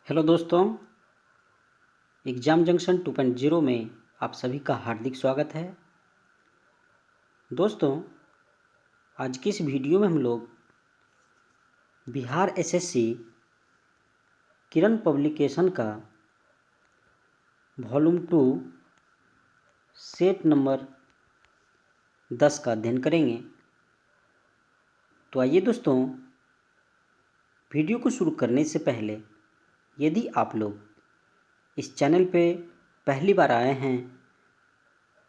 Hello दोस्तों, exam junction 2.0 में आप सभी का हार्दिक स्वागत है। दोस्तों, आज की इस वीडियो में हम लोग बिहार एसएससी किरण पब्लिकेशन का वॉल्यूम 2 सेट नंबर 10 का अध्ययन करेंगे। तो आइए दोस्तों, वीडियो को शुरू करने से पहले यदि आप लोग इस चैनल पे पहली बार आए हैं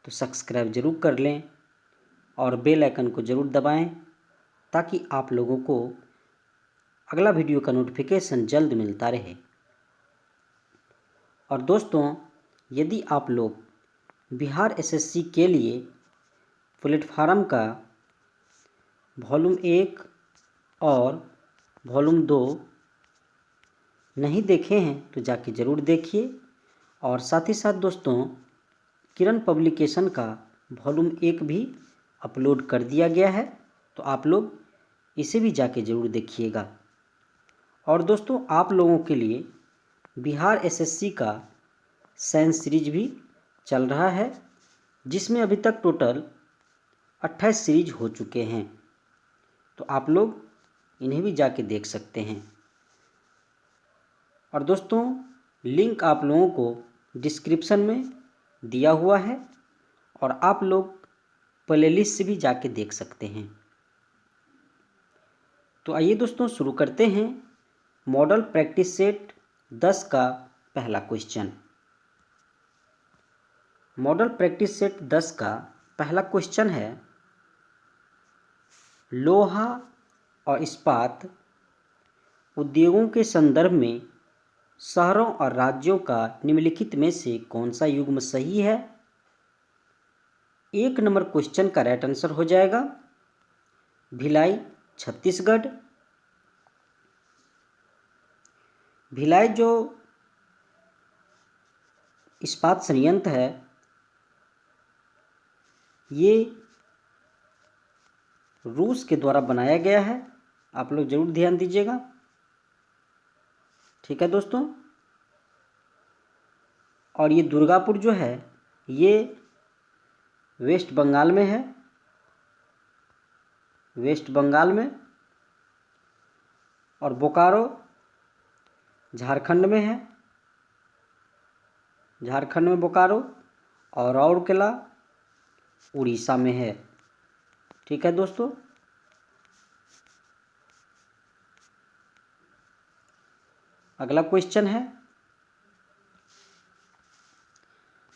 तो सब्सक्राइब ज़रूर कर लें और बेल आइकन को ज़रूर दबाएं ताकि आप लोगों को अगला वीडियो का नोटिफिकेशन जल्द मिलता रहे। और दोस्तों, यदि आप लोग बिहार एसएससी के लिए प्लेटफार्म का वॉल्यूम 1 और वॉल्यूम 2 नहीं देखे हैं तो जाके ज़रूर देखिए। और साथ ही साथ दोस्तों, किरण पब्लिकेशन का वॉल्यूम 1 भी अपलोड कर दिया गया है, तो आप लोग इसे भी जाके ज़रूर देखिएगा। और दोस्तों, आप लोगों के लिए बिहार एसएससी का साइंस सीरीज भी चल रहा है, जिसमें अभी तक टोटल 28 सीरीज हो चुके हैं, तो आप लोग इन्हें भी जाके देख सकते हैं। और दोस्तों, लिंक आप लोगों को डिस्क्रिप्शन में दिया हुआ है और आप लोग प्लेलिस्ट से भी जाके देख सकते हैं। तो आइए दोस्तों, शुरू करते हैं मॉडल प्रैक्टिस सेट 10 का पहला क्वेश्चन। मॉडल प्रैक्टिस सेट 10 का पहला क्वेश्चन है, लोहा और इस्पात उद्योगों के संदर्भ में शहरों और राज्यों का निम्नलिखित में से कौन सा युग्म सही है। 1 नंबर क्वेश्चन का राइट आंसर हो जाएगा भिलाई छत्तीसगढ़। भिलाई जो इस्पात संयंत्र है, ये रूस के द्वारा बनाया गया है, आप लोग जरूर ध्यान दीजिएगा। ठीक है दोस्तों। और ये दुर्गापुर जो है ये वेस्ट बंगाल में है, वेस्ट बंगाल में। और बोकारो झारखंड में है, झारखंड में बोकारो। और राउरकेला उड़ीसा में है। ठीक है दोस्तों। अगला क्वेश्चन है,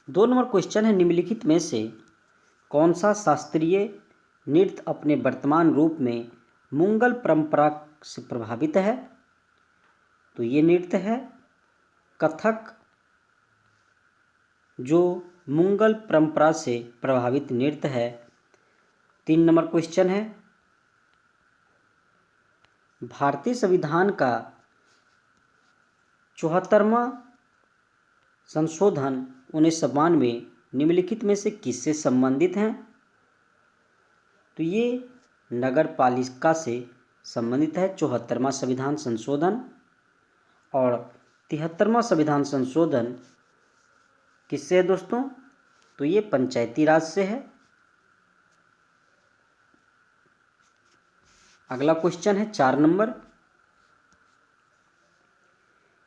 2 नंबर क्वेश्चन है, निम्नलिखित में से कौन सा शास्त्रीय नृत्य अपने वर्तमान रूप में मुगल परंपरा से प्रभावित है। तो ये नृत्य है कथक, जो मुगल परंपरा से प्रभावित नृत्य है। 3 नंबर क्वेश्चन है, भारतीय संविधान का 74वां संशोधन 1992 निम्नलिखित में से किससे संबंधित हैं। तो ये नगर पालिका से संबंधित है 74वां संविधान संशोधन। और 73वां संविधान संशोधन किससे है दोस्तों। तो ये पंचायती राज से है। अगला क्वेश्चन है 4 नंबर,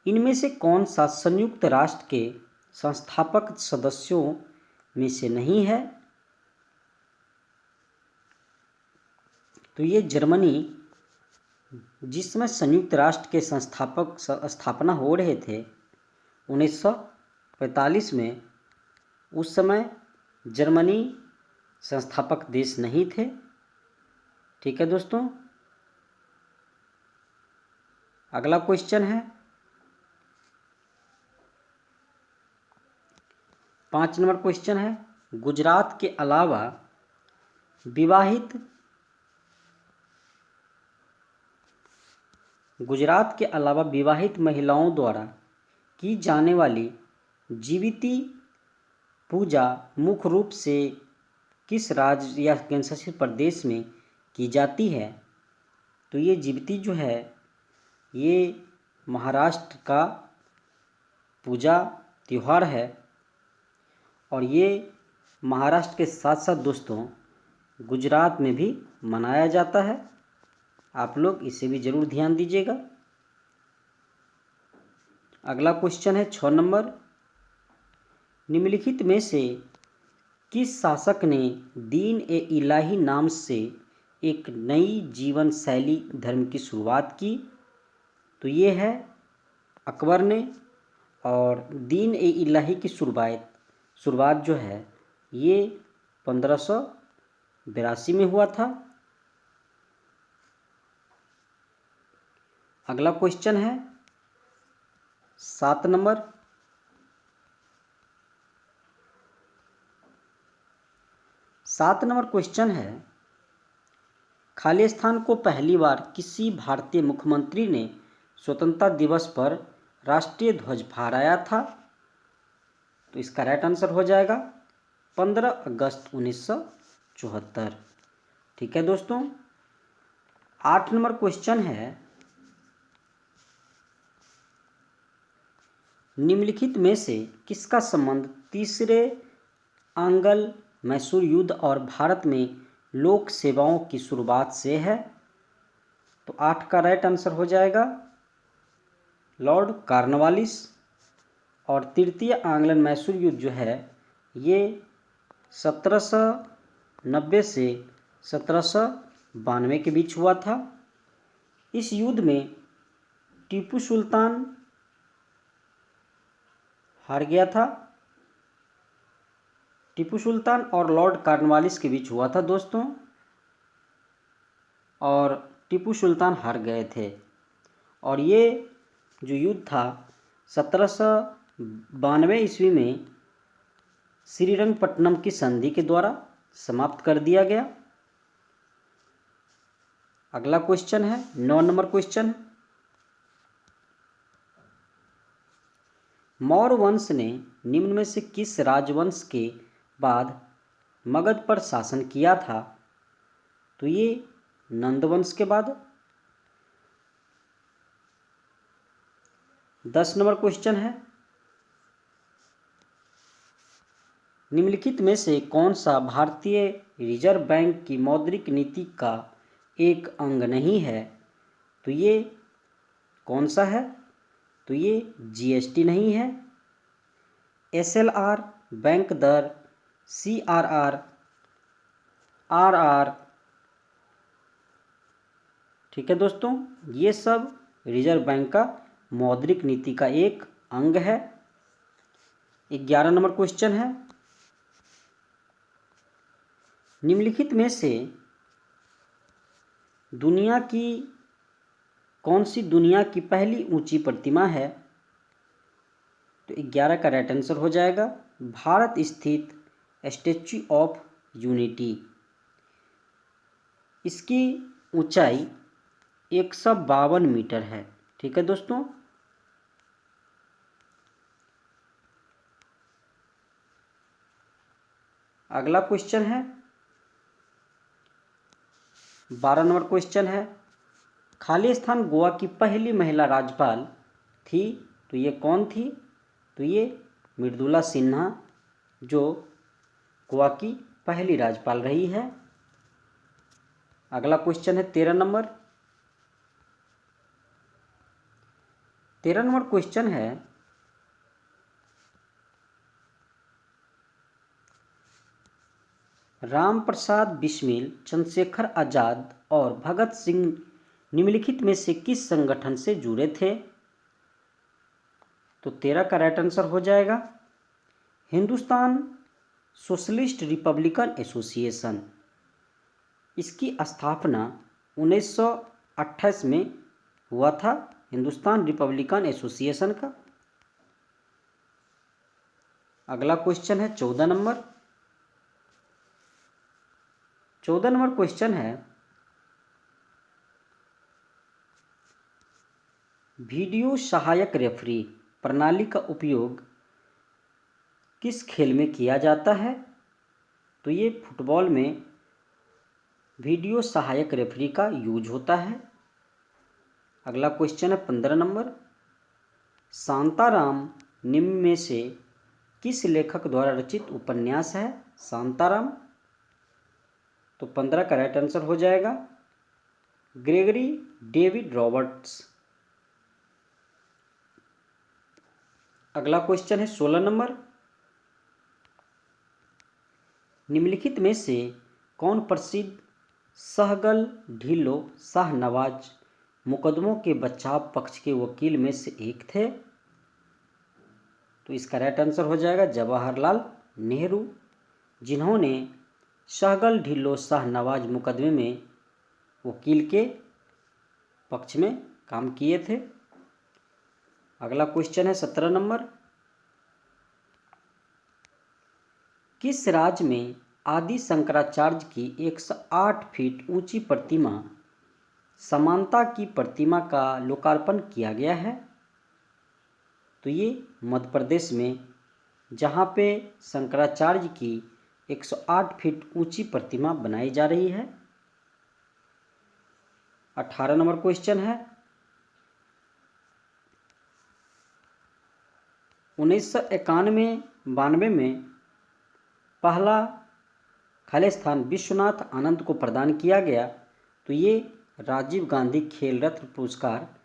इनमें से कौन सा संयुक्त राष्ट्र के संस्थापक सदस्यों में से नहीं है। तो ये जर्मनी, जिस समय संयुक्त राष्ट्र के संस्थापक स्थापना हो रहे थे 1945 में, उस समय जर्मनी संस्थापक देश नहीं थे। ठीक है दोस्तों। अगला क्वेश्चन है 5 नंबर क्वेश्चन है, गुजरात के अलावा विवाहित महिलाओं द्वारा की जाने वाली जीविती पूजा मुख्य रूप से किस राज्य या केंद्रशासित प्रदेश में की जाती है। तो ये जीविती जो है ये महाराष्ट्र का पूजा त्यौहार है और ये महाराष्ट्र के साथ साथ दोस्तों गुजरात में भी मनाया जाता है। आप लोग इसे भी ज़रूर ध्यान दीजिएगा। अगला क्वेश्चन है 6 नंबर, निम्नलिखित में से किस शासक ने दीन ए इलाही नाम से एक नई जीवन शैली धर्म की शुरुआत की? तो ये है अकबर ने। और दीन ए इलाही की शुरुआत जो है ये 1582 में हुआ था। अगला क्वेश्चन है 7 नंबर, क्वेश्चन है खालिस्तान को पहली बार किसी भारतीय मुख्यमंत्री ने स्वतंत्रता दिवस पर राष्ट्रीय ध्वज फहराया था? तो इसका राइट आंसर हो जाएगा 15 अगस्त 1974। ठीक है दोस्तों। 8 नंबर क्वेश्चन है, निम्नलिखित में से किसका संबंध तीसरे आंग्ल मैसूर युद्ध और भारत में लोक सेवाओं की शुरुआत से है? तो 8 का राइट आंसर हो जाएगा लॉर्ड कॉर्नवालिस। और तृतीय आंग्ल मैसूर युद्ध जो है ये 1790 से 1792 के बीच हुआ था। इस युद्ध में टीपू सुल्तान हार गया था। टीपू सुल्तान और लॉर्ड कॉर्नवालिस के बीच हुआ था दोस्तों, और टीपू सुल्तान हार गए थे। और ये जो युद्ध था 1792 ईस्वी में श्रीरंगपट्टनम की संधि के द्वारा समाप्त कर दिया गया। अगला क्वेश्चन है 9 नंबर क्वेश्चन, मौर्य वंश ने निम्न में से किस राजवंश के बाद मगध पर शासन किया था? तो ये नंद वंश के बाद। 10 नंबर क्वेश्चन है, निम्नलिखित में से कौन सा भारतीय रिजर्व बैंक की मौद्रिक नीति का एक अंग नहीं है? तो ये कौन सा है? तो ये जीएसटी नहीं है। एसएलआर, बैंक दर, सीआरआर, आरआर। ठीक है दोस्तों, ये सब रिजर्व बैंक का मौद्रिक नीति का एक अंग है। 11 नंबर क्वेश्चन है, निम्नलिखित में से कौन सी दुनिया की पहली ऊंची प्रतिमा है? तो 11 का राइट आंसर हो जाएगा भारत स्थित स्टैच्यू ऑफ यूनिटी। इसकी ऊंचाई 152 मीटर है। ठीक है दोस्तों। अगला क्वेश्चन है 12 नंबर क्वेश्चन है, खालिस्तान गोवा की पहली महिला राज्यपाल थी? तो ये कौन थी? तो ये मृदुला सिन्हा, जो गोवा की पहली राज्यपाल रही है। अगला क्वेश्चन है 13 नंबर। 13 नंबर क्वेश्चन है, राम प्रसाद बिस्मिल, चंद्रशेखर आजाद और भगत सिंह निम्नलिखित में से किस संगठन से जुड़े थे? तो 13 का राइट आंसर हो जाएगा हिंदुस्तान सोशलिस्ट रिपब्लिकन एसोसिएशन। इसकी स्थापना 1928 में हुआ था, हिंदुस्तान रिपब्लिकन एसोसिएशन का। अगला क्वेश्चन है 14 नंबर। 14 नंबर क्वेश्चन है, वीडियो सहायक रेफरी प्रणाली का उपयोग किस खेल में किया जाता है? तो ये फुटबॉल में वीडियो सहायक रेफरी का यूज होता है। अगला क्वेश्चन है 15 नंबर, शांताराम निम्न में से किस लेखक द्वारा रचित उपन्यास है शांताराम? तो 15 का राइट आंसर हो जाएगा ग्रेगरी डेविड रॉबर्ट्स। अगला क्वेश्चन है 16 नंबर। निम्नलिखित में से कौन प्रसिद्ध सहगल ढिल्लो शाहनवाज मुकदमों के बचाव पक्ष के वकील में से एक थे? तो इसका राइट आंसर हो जाएगा जवाहरलाल नेहरू, जिन्होंने सहगल ढिल्लो शाहनवाज मुकदमे में वकील के पक्ष में काम किए थे। अगला क्वेश्चन है 17 नंबर। किस राज्य में आदि शंकराचार्य की 108 फीट ऊंची प्रतिमा समानता की प्रतिमा का लोकार्पण किया गया है? तो ये मध्य प्रदेश में, जहाँ पे शंकराचार्य की 108 फीट ऊंची प्रतिमा बनाई जा रही है। 18 नंबर क्वेश्चन है 1991-92 में पहला खाली स्थान विश्वनाथ आनंद को प्रदान किया गया। तो ये राजीव गांधी खेल रत्न पुरस्कार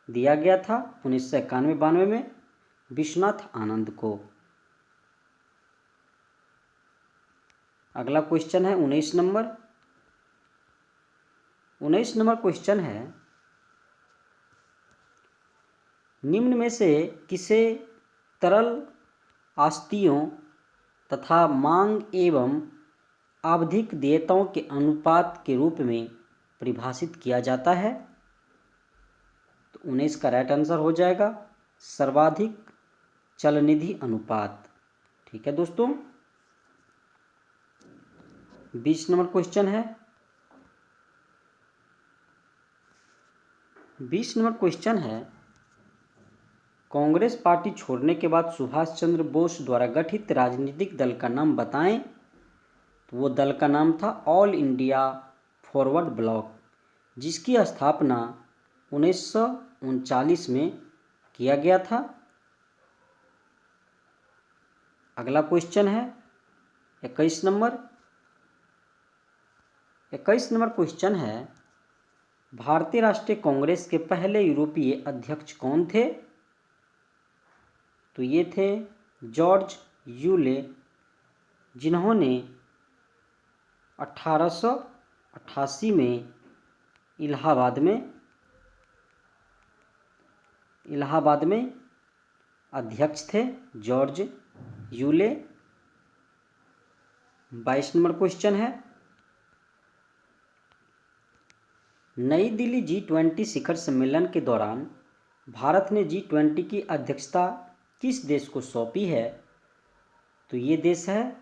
दिया गया था 1991-92 में विश्वनाथ आनंद को। अगला क्वेश्चन है 19 नंबर। 19 नंबर क्वेश्चन है निम्न में से किसे तरल आस्तियों तथा मांग एवं आवधिक देयताओं के अनुपात के रूप में परिभाषित किया जाता है? तो 19 का राइट आंसर हो जाएगा सर्वाधिक चलनिधि अनुपात। ठीक है दोस्तों। 20 नंबर क्वेश्चन है 20 नंबर क्वेश्चन है कांग्रेस पार्टी छोड़ने के बाद सुभाष चंद्र बोस द्वारा गठित राजनीतिक दल का नाम बताएं। तो वो दल का नाम था ऑल इंडिया फॉरवर्ड ब्लॉक, जिसकी स्थापना 1939 में किया गया था। अगला क्वेश्चन है 21 नंबर। 21 नंबर क्वेश्चन है भारतीय राष्ट्रीय कांग्रेस के पहले यूरोपीय अध्यक्ष कौन थे? तो ये थे जॉर्ज यूले, जिन्होंने 1888 में इलाहाबाद में अध्यक्ष थे जॉर्ज यूले। 22 नंबर क्वेश्चन है नई दिल्ली G20 शिखर सम्मेलन के दौरान भारत ने G20 की अध्यक्षता किस देश को सौंपी है? तो ये देश है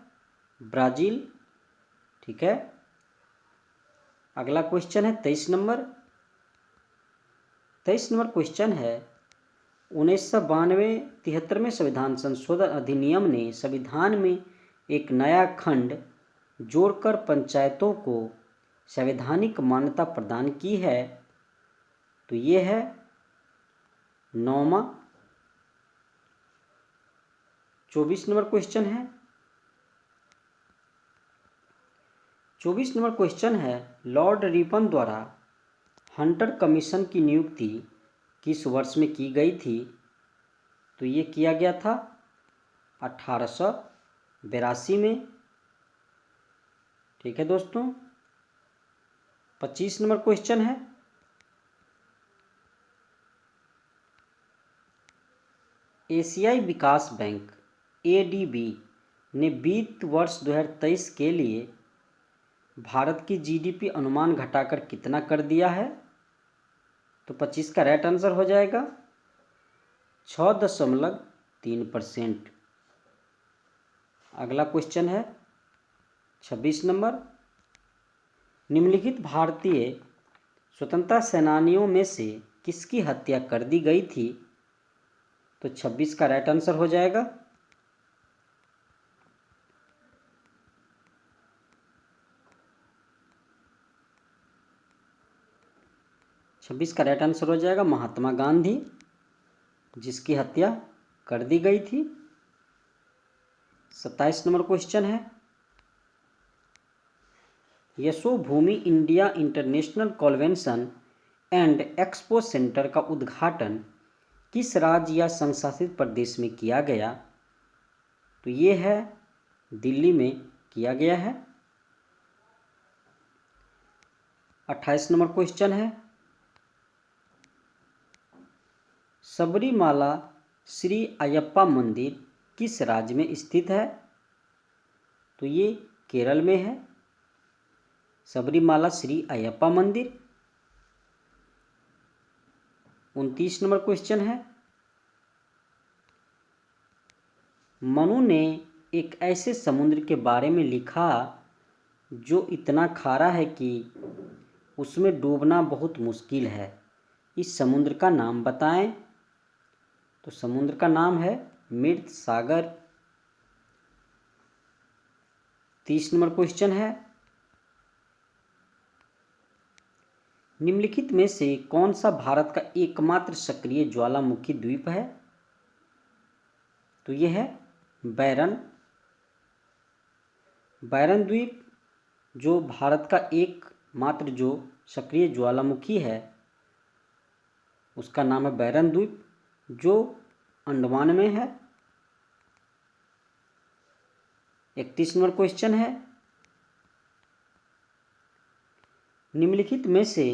ब्राज़ील। ठीक है। अगला क्वेश्चन है 23 नंबर। 23 नंबर क्वेश्चन है 1992-73 संविधान संशोधन अधिनियम ने संविधान में एक नया खंड जोड़कर पंचायतों को संवैधानिक मान्यता प्रदान की है। तो ये है 9वां। 24 नंबर क्वेश्चन है 24 नंबर क्वेश्चन है लॉर्ड रिपन द्वारा हंटर कमीशन की नियुक्ति किस वर्ष में की गई थी? तो ये किया गया था 1882 में। ठीक है दोस्तों। 25 नंबर क्वेश्चन है एशियाई विकास बैंक ADB ने वित्त वर्ष 2023 के लिए भारत की GDP अनुमान घटाकर कितना कर दिया है? तो 25 का राइट आंसर हो जाएगा 6.3%। अगला क्वेश्चन है 26 नंबर। निम्नलिखित भारतीय स्वतंत्रता सेनानियों में से किसकी हत्या कर दी गई थी? तो 26 का राइट आंसर हो जाएगा 26 का राइट आंसर हो जाएगा महात्मा गांधी, जिसकी हत्या कर दी गई थी। 27 नंबर क्वेश्चन है, Yashobhoomi India international convention and expo centre का उद्घाटन किस राज्य या संघ शासित प्रदेश में किया गया? तो ये है दिल्ली में किया गया है। 28 नंबर क्वेश्चन है, सबरीमाला श्री अयप्पा मंदिर किस राज्य में स्थित है? तो ये केरल में है, सबरीमाला श्री अयप्पा मंदिर। 29 नंबर क्वेश्चन है, मनु ने एक ऐसे समुद्र के बारे में लिखा जो इतना खारा है कि उसमें डूबना बहुत मुश्किल है, इस समुद्र का नाम बताएं। तो समुद्र का नाम है मृत सागर। 30 नंबर क्वेश्चन है, निम्नलिखित में से कौन सा भारत का एकमात्र सक्रिय ज्वालामुखी द्वीप है? तो यह है बैरन द्वीप, जो भारत का एकमात्र जो सक्रिय ज्वालामुखी है उसका नाम है बैरन द्वीप, जो अंडमान में है। 31 नंबर क्वेश्चन है, निम्नलिखित में से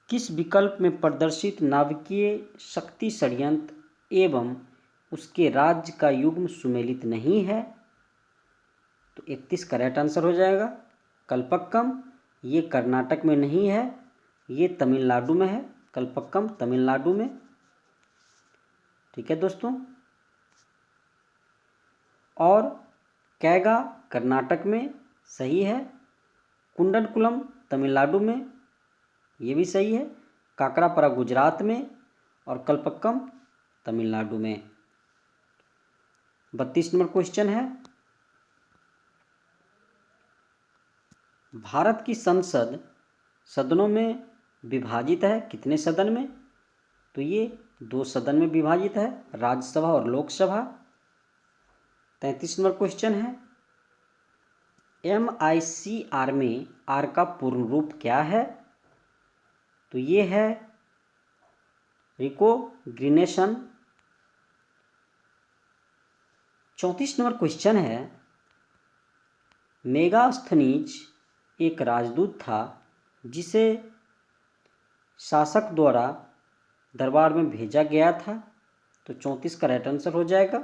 किस विकल्प में प्रदर्शित नाभिकीय शक्ति षड्यंत्र एवं उसके राज्य का युग्म सुमेलित नहीं है? तो 31 करेक्ट आंसर हो जाएगा। कल्पक्कम ये कर्नाटक में नहीं है, ये तमिलनाडु में है, कल्पक्कम तमिलनाडु में। ठीक है दोस्तों, और कैगा कर्नाटक में सही है, कुंडनकुलम तमिलनाडु में ये भी सही है, काकरापरा गुजरात में और कल्पक्कम तमिलनाडु में। 32 नंबर क्वेश्चन है, भारत की संसद सदनों में विभाजित है कितने सदन में? तो ये 2 सदन में विभाजित है, राज्यसभा और लोकसभा। 33 नंबर क्वेश्चन है, MICR में R का पूर्ण रूप क्या है? तो ये है रिकोग्निशन। 34 नंबर क्वेश्चन है, मेगास्थनीज एक राजदूत था जिसे शासक द्वारा दरबार में भेजा गया था। तो 34 का राइट आंसर हो जाएगा।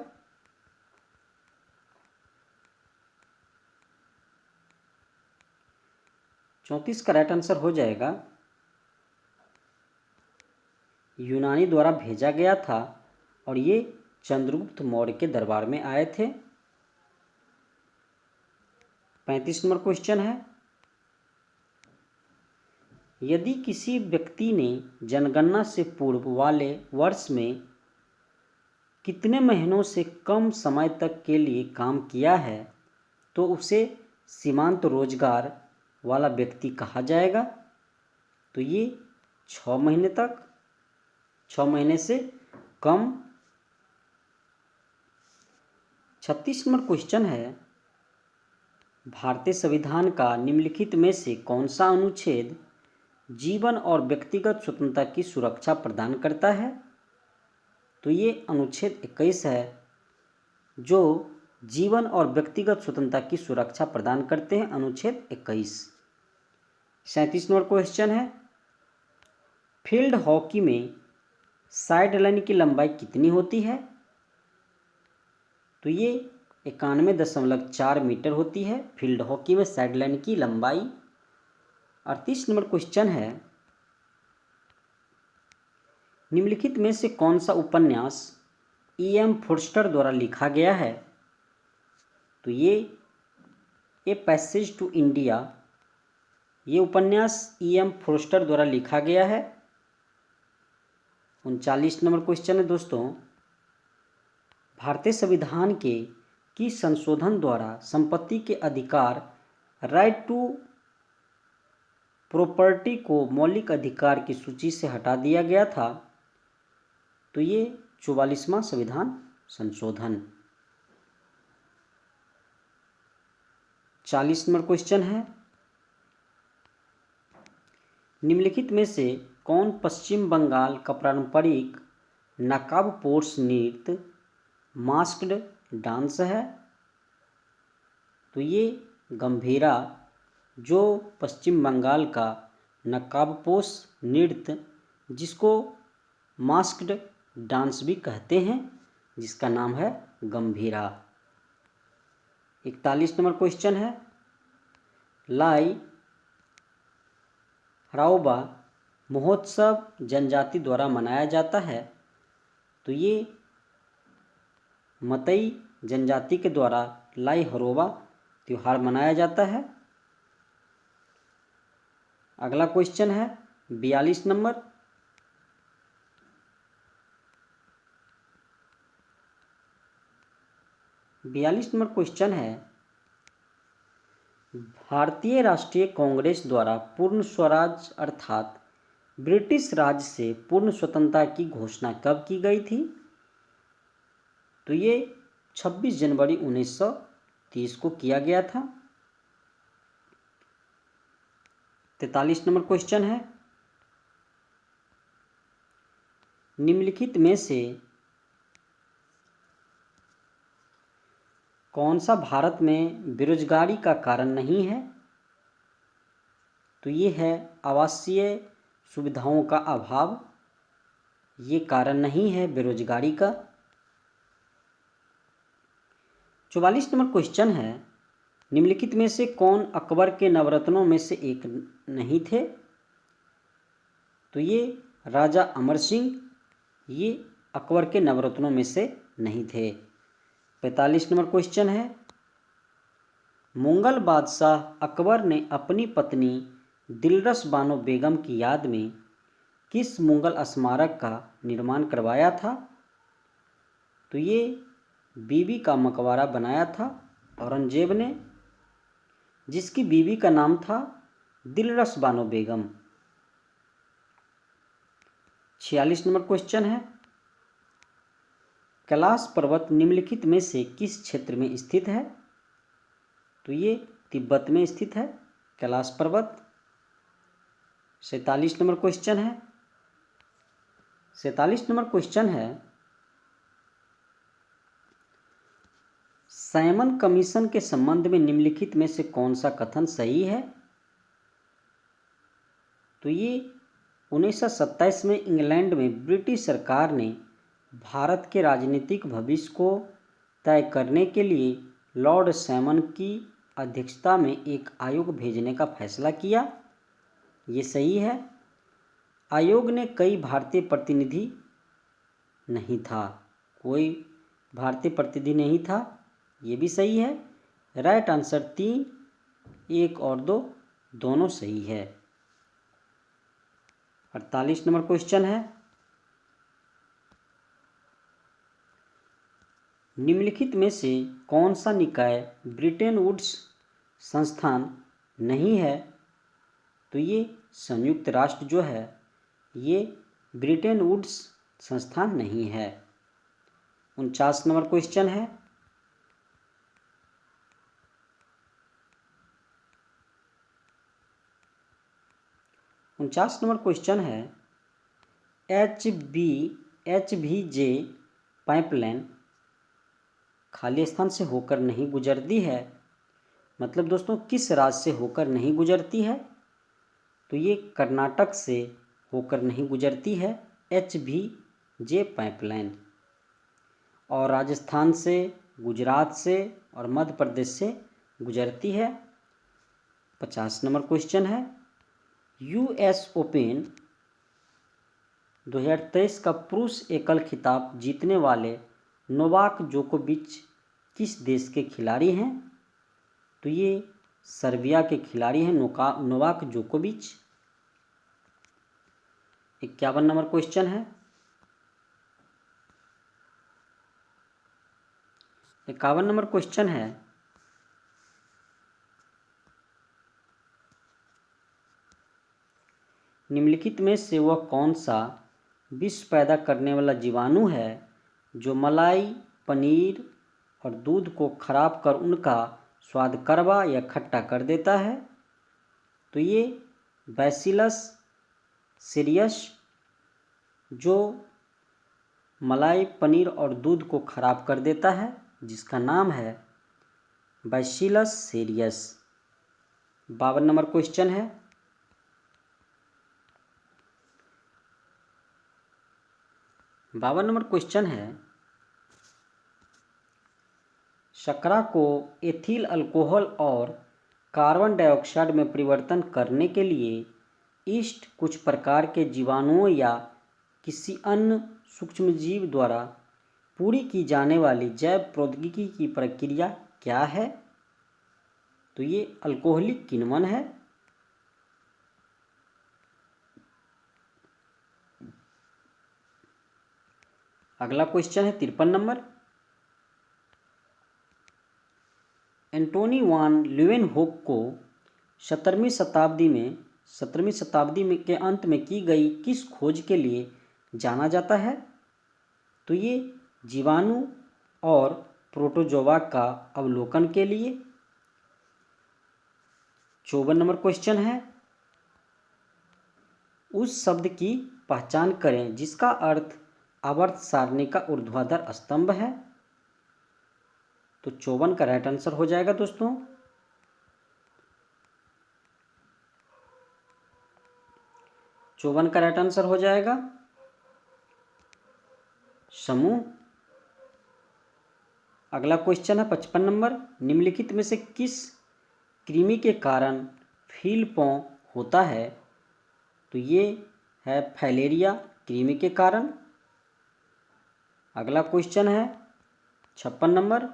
चौंतीस का राइट आंसर हो जाएगा, यूनानी द्वारा भेजा गया था और ये चंद्रगुप्त मौर्य के दरबार में आए थे। 35 नंबर क्वेश्चन है, यदि किसी व्यक्ति ने जनगणना से पूर्व वाले वर्ष में कितने महीनों से कम समय तक के लिए काम किया है तो उसे सीमांत रोजगार वाला व्यक्ति कहा जाएगा? तो ये 6 महीने तक, 6 महीने से कम। 36 नंबर क्वेश्चन है, भारतीय संविधान का निम्नलिखित में से कौन सा अनुच्छेद जीवन और व्यक्तिगत स्वतंत्रता की सुरक्षा प्रदान करता है? तो ये अनुच्छेद 21 है, जो जीवन और व्यक्तिगत स्वतंत्रता की सुरक्षा प्रदान करते हैं, अनुच्छेद 21। 37 नंबर क्वेश्चन है, फील्ड हॉकी में साइड लाइन की लंबाई कितनी होती है? तो ये 91.4 मीटर होती है फील्ड हॉकी में साइड लाइन की लंबाई। 38 नंबर क्वेश्चन है, निम्नलिखित में से कौन सा उपन्यास E.M. फोर्स्टर द्वारा लिखा गया है? तो ये ए पैसेज टू इंडिया, ये उपन्यास E.M. फोर्स्टर द्वारा लिखा गया है। 39 नंबर क्वेश्चन है दोस्तों, भारतीय संविधान की संशोधन द्वारा संपत्ति के अधिकार राइट टू प्रॉपर्टी को मौलिक अधिकार की सूची से हटा दिया गया था। तो ये 44वां संविधान संशोधन। 40 नंबर क्वेश्चन है, निम्नलिखित में से कौन पश्चिम बंगाल का पारंपरिक नकाबपोश नृत्य मास्क्ड डांस है? तो ये गंभीरा, जो पश्चिम बंगाल का नकाबपोश नृत्य जिसको मास्क्ड डांस भी कहते हैं, जिसका नाम है गंभीरा। 41 नंबर क्वेश्चन है, लाई हराओबा महोत्सव जनजाति द्वारा मनाया जाता है? तो ये मतई जनजाति के द्वारा लाई हरोबा त्यौहार मनाया जाता है। अगला क्वेश्चन है 42 नंबर, क्वेश्चन है, भारतीय राष्ट्रीय कांग्रेस द्वारा पूर्ण स्वराज अर्थात ब्रिटिश राज से पूर्ण स्वतंत्रता की घोषणा कब की गई थी? तो ये 26 जनवरी 1930 को किया गया था। 43 नंबर क्वेश्चन है, निम्नलिखित में से कौन सा भारत में बेरोजगारी का कारण नहीं है? तो ये है आवासीय सुविधाओं का अभाव, ये कारण नहीं है बेरोजगारी का। 44 नंबर क्वेश्चन है, निम्नलिखित में से कौन अकबर के नवरत्नों में से एक नहीं थे? तो ये राजा अमर सिंह, ये अकबर के नवरत्नों में से नहीं थे। 45 नंबर क्वेश्चन है, मुगल बादशाह अकबर ने अपनी पत्नी दिलरस बानो बेगम की याद में किस मुगल स्मारक का निर्माण करवाया था? तो ये बीबी का मकबरा बनाया था औरंगजेब ने, जिसकी बीबी का नाम था दिलरस बानो बेगम। 46 नंबर क्वेश्चन है, कैलाश पर्वत निम्नलिखित में से किस क्षेत्र में स्थित है? तो ये तिब्बत में स्थित है कैलाश पर्वत। 47 नंबर क्वेश्चन है, 47 नंबर क्वेश्चन है, साइमन कमीशन के संबंध में निम्नलिखित में से कौन सा कथन सही है? तो ये 1927 में इंग्लैंड में ब्रिटिश सरकार ने भारत के राजनीतिक भविष्य को तय करने के लिए लॉर्ड साइमन की अध्यक्षता में एक आयोग भेजने का फैसला किया, ये सही है। आयोग ने कई भारतीय प्रतिनिधि नहीं था, कोई भारतीय प्रतिनिधि नहीं था, ये भी सही है। राइट आंसर 3, 1 और 2 दोनों सही है। 48 नंबर क्वेश्चन है, निम्नलिखित में से कौन सा निकाय ब्रिटेन वुड्स संस्थान नहीं है? तो ये संयुक्त राष्ट्र जो है ये ब्रिटेन वुड्स संस्थान नहीं है। 49 नंबर क्वेश्चन है, HVJ पाइपलाइन खाली स्थान से होकर नहीं गुजरती है, मतलब दोस्तों किस राज्य से होकर नहीं गुजरती है? तो ये कर्नाटक से होकर नहीं गुजरती है HVJ पाइपलाइन, और राजस्थान से, गुजरात से और मध्य प्रदेश से गुजरती है। 50 नंबर क्वेश्चन है, US ओपन 2023 का पुरुष एकल खिताब जीतने वाले नोवाक जोकोविच किस देश के खिलाड़ी हैं? तो ये सर्बिया के खिलाड़ी हैं नोवाक जोकोविच। 51 नंबर क्वेश्चन है, 51 नंबर क्वेश्चन है, निम्नलिखित में से वह कौन सा विष पैदा करने वाला जीवाणु है जो मलाई, पनीर और दूध को खराब कर उनका स्वाद कड़वा या खट्टा कर देता है? तो ये बैसिलस सीरियस जो मलाई, पनीर और दूध को खराब कर देता है, जिसका नाम है बैसिलस सीरियस। 52 नंबर क्वेश्चन है, 52 नंबर क्वेश्चन है, शर्करा को एथिल अल्कोहल और कार्बन डाइऑक्साइड में परिवर्तन करने के लिए ईस्ट कुछ प्रकार के जीवाणुओं या किसी अन्य सूक्ष्मजीव द्वारा पूरी की जाने वाली जैव प्रौद्योगिकी की प्रक्रिया क्या है? तो ये अल्कोहलिक किण्वन है। अगला क्वेश्चन है 53 नंबर, एंटोनी वान ल्यूवेनहोक को 17वीं शताब्दी में के अंत में की गई किस खोज के लिए जाना जाता है? तो ये जीवाणु और प्रोटोजोआ का अवलोकन के लिए। 54 नंबर क्वेश्चन है, उस शब्द की पहचान करें जिसका अर्थ आवर्त सारणी का ऊर्ध्वाधर स्तंभ है। तो 54 का राइट आंसर हो जाएगा दोस्तों 54 का राइट आंसर हो जाएगा समूह। अगला क्वेश्चन है 55 नंबर, निम्नलिखित में से किस कृमि के कारण फील पौ होता है? तो ये है फाइलेरिया कृमि के कारण। अगला क्वेश्चन है 56 नंबर,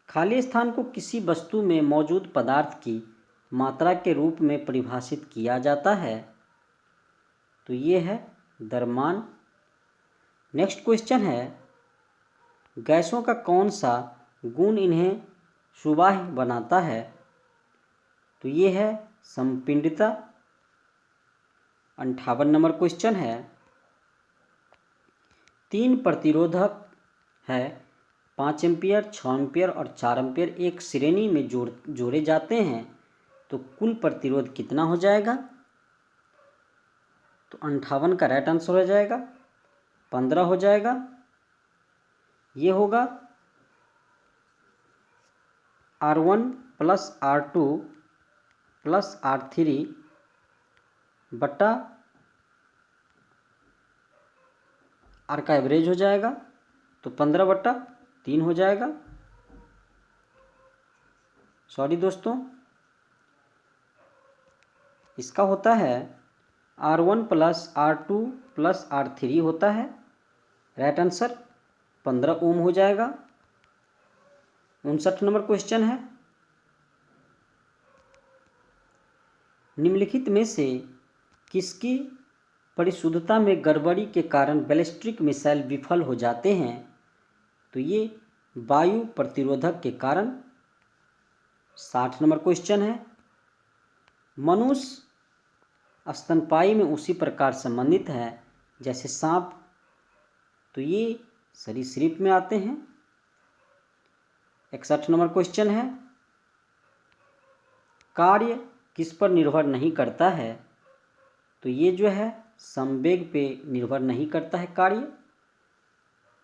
खाली स्थान को किसी वस्तु में मौजूद पदार्थ की मात्रा के रूप में परिभाषित किया जाता है? तो ये है द्रव्यमान। नेक्स्ट क्वेश्चन है, गैसों का कौन सा गुण इन्हें सुबाह्य बनाता है? तो ये है संपीड़ितता। 58 नंबर क्वेश्चन है, 3 प्रतिरोधक है 5 एम्पियर, 6 एम्पियर और 4 एम्पियर एक श्रेणी में जोड़े जाते हैं तो कुल प्रतिरोध कितना हो जाएगा? तो 58 का राइट आंसर हो जाएगा 15 हो जाएगा। ये होगा R1 plus R2 plus R3 बट्टा R का एवरेज हो जाएगा तो 15/3 हो जाएगा। सॉरी दोस्तों, इसका होता है R1 plus R2 plus R3 होता है। राइट आंसर 15 ओम हो जाएगा। 59 नंबर क्वेश्चन है, निम्नलिखित में से किसकी परिशुद्धता में गड़बड़ी के कारण बैलिस्टिक मिसाइल विफल हो जाते हैं? तो ये वायु प्रतिरोधक के कारण। 60 नंबर क्वेश्चन है, मनुष्य स्तनपायी में उसी प्रकार संबंधित है जैसे सांप। तो ये सरीसृप में आते हैं। 61 नंबर क्वेश्चन है, कार्य किस पर निर्भर नहीं करता है? तो ये जो है संवेग पे निर्भर नहीं करता है कार्य।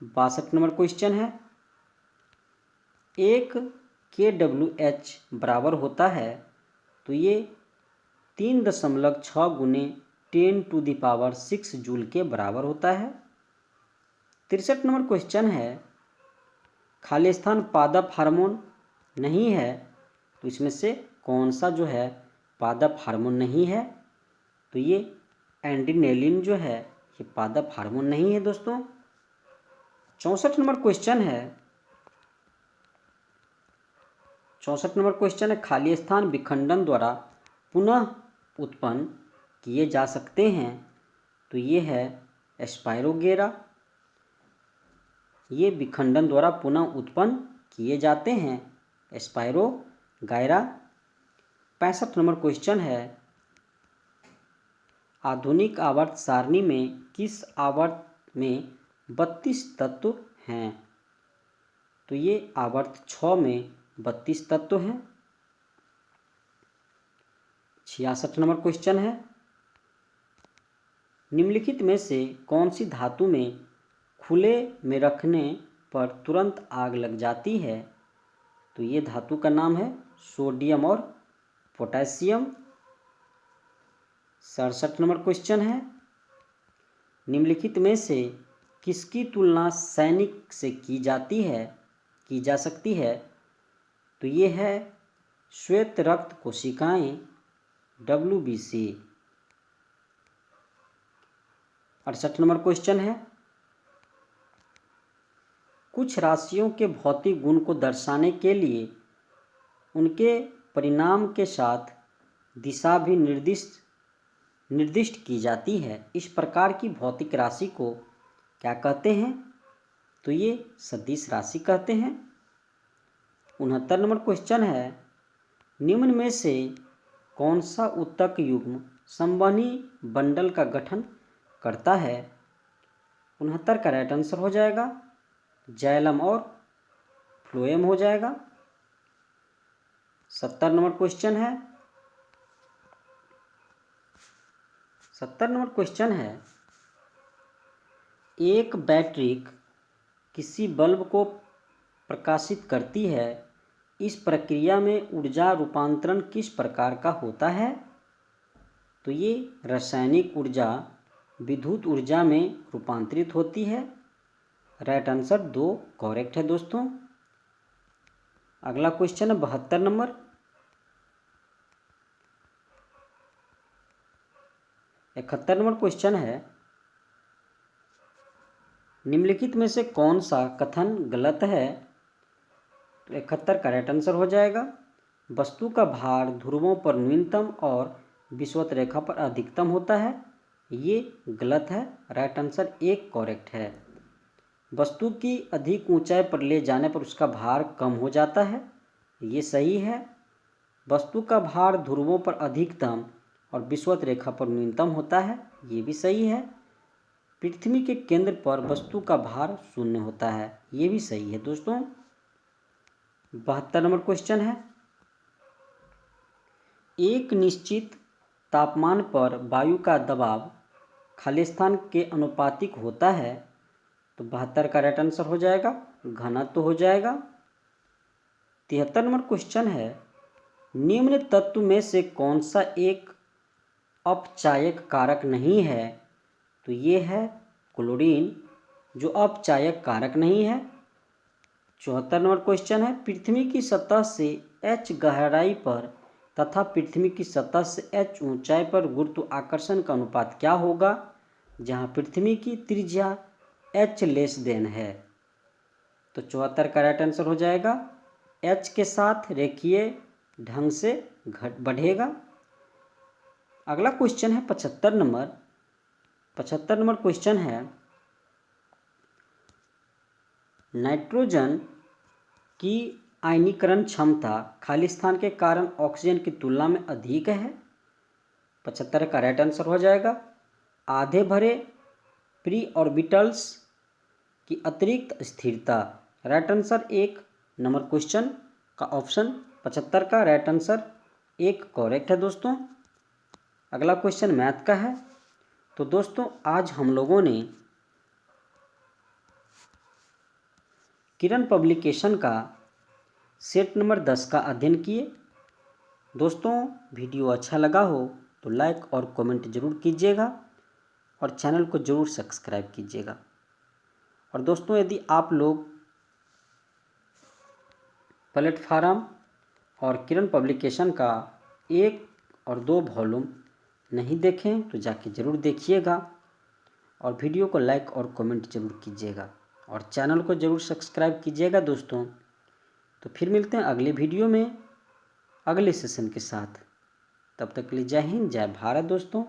62 नंबर क्वेश्चन है, एक kWh बराबर होता है तो ये 3.6 गुने 10⁶ जूल के बराबर होता है। 63 नंबर क्वेश्चन है, खाली स्थान पादप हार्मोन नहीं है तो इसमें से कौन सा जो है पादप हार्मोन नहीं है? तो ये एंड्रेनालिन जो है ये पादप हार्मोन नहीं है दोस्तों। 64 नंबर क्वेश्चन है, 64 नंबर क्वेश्चन है, खाली स्थान विखंडन द्वारा पुनः उत्पन्न किए जा सकते हैं? तो ये है एस्पायरोगेरा। ये विखंडन द्वारा पुनः उत्पन्न किए जाते हैं एस्पायरोगैरा। 65 नंबर क्वेश्चन है, आधुनिक आवर्त सारणी में किस आवर्त में 32 तत्व हैं? तो ये आवर्त 6 में 32 तत्व हैं। 66 नंबर क्वेश्चन है, निम्नलिखित में से कौन सी धातु में खुले में रखने पर तुरंत आग लग जाती है? तो ये धातु का नाम है सोडियम और पोटेशियम। 67 नंबर क्वेश्चन है, निम्नलिखित में से किसकी तुलना सैनिक से की जा सकती है? तो ये है श्वेत रक्त कोशिकाएं, WBC। 68 नंबर क्वेश्चन है, कुछ राशियों के भौतिक गुण को दर्शाने के लिए उनके परिणाम के साथ दिशा भी निर्दिष्ट की जाती है। इस प्रकार की भौतिक राशि को क्या कहते हैं? तो ये सदिश राशि कहते हैं। 69 नंबर क्वेश्चन है, निम्न में से कौन सा ऊतक युग्म संवहनी बंडल का गठन करता है? 69 का राइट आंसर हो जाएगा जाइलम और फ्लोएम हो जाएगा। 70 नंबर क्वेश्चन है, 70 नंबर क्वेश्चन है, एक बैटरी किसी बल्ब को प्रकाशित करती है, इस प्रक्रिया में ऊर्जा रूपांतरण किस प्रकार का होता है? तो ये रासायनिक ऊर्जा विद्युत ऊर्जा में रूपांतरित होती है। राइट आंसर 2 करेक्ट है दोस्तों। अगला क्वेश्चन है 72 नंबर, 71 नंबर क्वेश्चन है, निम्नलिखित में से कौन सा कथन गलत है? तो 71 का राइट आंसर हो जाएगा वस्तु का भार ध्रुवों पर न्यूनतम और विषुवत रेखा पर अधिकतम होता है। ये गलत है। राइट आंसर 1 करेक्ट है। वस्तु की अधिक ऊंचाई पर ले जाने पर उसका भार कम हो जाता है, ये सही है। वस्तु का भार ध्रुवों पर अधिकतम और विषुवत रेखा पर न्यूनतम होता है, ये भी सही है। पृथ्वी के केंद्र पर वस्तु का भार 0 होता है, ये भी सही है दोस्तों। 72 नंबर क्वेश्चन है, एक निश्चित तापमान पर वायु का दबाव खालिस्तान के अनुपातिक होता है। तो 72 का राइट आंसर हो जाएगा घनत्व हो जाएगा। 73 नंबर क्वेश्चन है, निम्न तत्व में से कौन सा एक अपचायक कारक नहीं है? तो ये है क्लोरीन, जो अपचायक कारक नहीं है। 74 नंबर क्वेश्चन है, पृथ्वी की सतह से h गहराई पर तथा पृथ्वी की सतह से h ऊंचाई पर गुरुत्वाकर्षण का अनुपात क्या होगा, जहां पृथ्वी की त्रिज्या h लेस देन है? तो 74 का राइट आंसर हो जाएगा h के साथ रेखीय ढंग से बढ़ेगा। अगला क्वेश्चन है 75 नंबर क्वेश्चन है, नाइट्रोजन की आयनीकरण क्षमता खालिस्तान के कारण ऑक्सीजन की तुलना में अधिक है। 75 का राइट आंसर हो जाएगा आधे भरे प्री ऑर्बिटल्स की अतिरिक्त स्थिरता। राइट आंसर 1 नंबर क्वेश्चन का ऑप्शन 75 का राइट आंसर 1 करेक्ट है दोस्तों। अगला क्वेश्चन मैथ का है। तो दोस्तों आज हम लोगों ने किरण पब्लिकेशन का सेट नंबर 10 का अध्ययन किए। दोस्तों वीडियो अच्छा लगा हो तो लाइक और कमेंट ज़रूर कीजिएगा और चैनल को ज़रूर सब्सक्राइब कीजिएगा। और दोस्तों यदि आप लोग प्लेटफार्म और किरण पब्लिकेशन का 1 और 2 वॉल्यूम नहीं देखें तो जाके ज़रूर देखिएगा और वीडियो को लाइक और कमेंट ज़रूर कीजिएगा और चैनल को ज़रूर सब्सक्राइब कीजिएगा दोस्तों। तो फिर मिलते हैं अगले वीडियो में अगले सेशन के साथ। तब तक के लिए जय हिंद, जय भारत दोस्तों।